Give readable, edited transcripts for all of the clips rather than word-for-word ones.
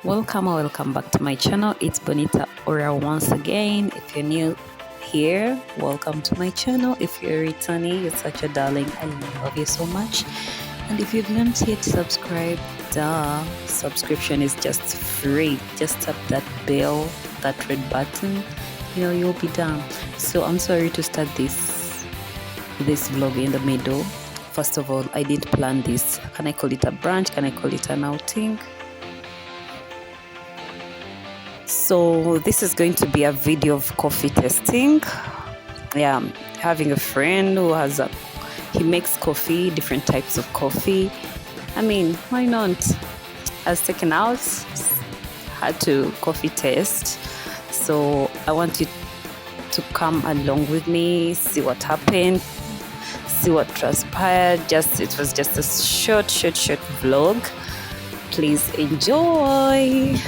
Welcome or welcome back to my channel. It's Bonitah Ora once again. If you're new here, welcome to my channel. If you're returning, you're such a darling. I love you so much. And if you've not yet subscribed, subscription is just free. Just tap that bell, that red button, you'll be done. So I'm sorry to start this vlog in the middle. First of all, I didn't plan this. Can I call it a brunch? Can I call it an outing? So this is going to be a video of coffee testing. Yeah, having a friend who he makes coffee, different types of coffee. I mean, why not? I was taken out, had to coffee test. So I want you to come along with me, see what happened, see what transpired. It was just a short vlog. Please enjoy.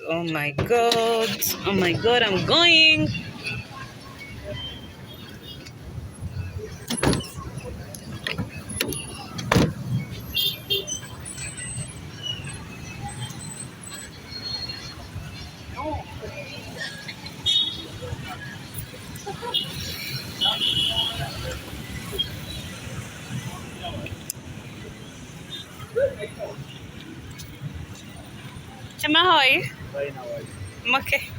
Oh my god, I'm going. Chama hoy. Okay.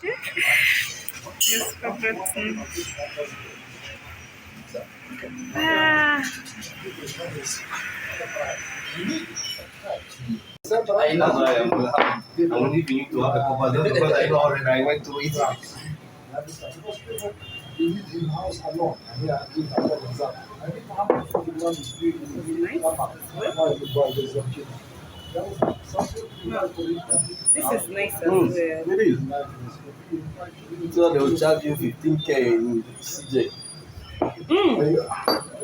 Yes, forgotten. Ah. I know I'm leaving you to have a conversation because I know already I went to it. You live in house alone. And here I live alone as well. I need to have a the one is doing This is nice as well. It is. So they will charge you 15K in CJ.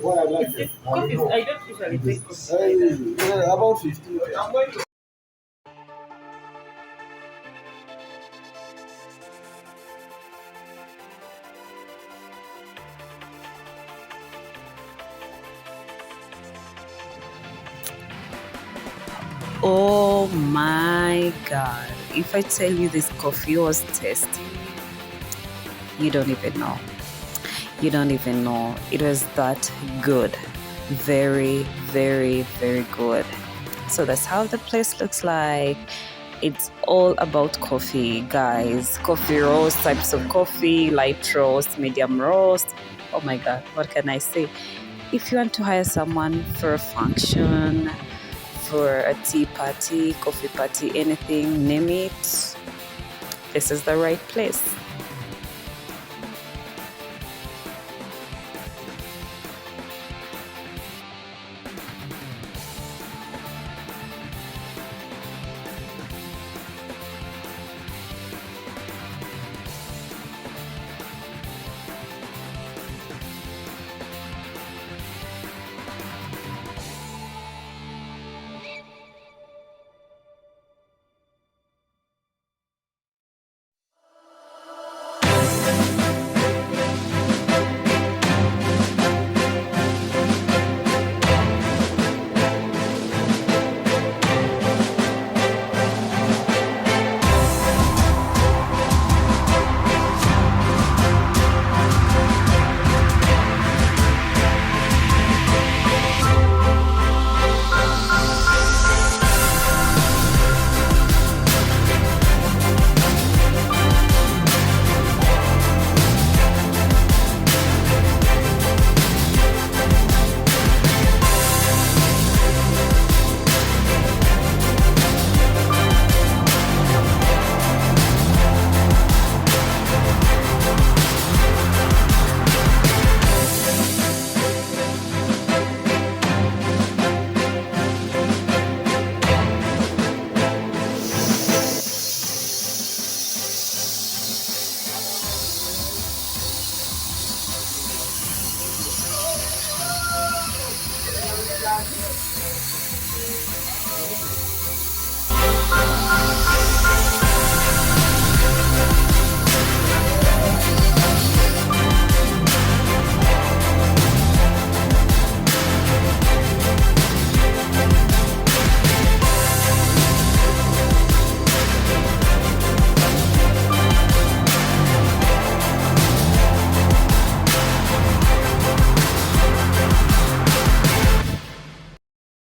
What I like it. Coffee, I don't usually drink coffee like that. Yeah, about 15. Oh my god. If I tell you this coffee was tasty, you don't even know. You don't even know. It was that good. Very, very, very good. So that's how the place looks like. It's all about coffee, guys. Coffee roast, types of coffee, light roast, medium roast. Oh my god, what can I say? If you want to hire someone for a function, for a tea party, coffee party, anything, name it, this is the right place.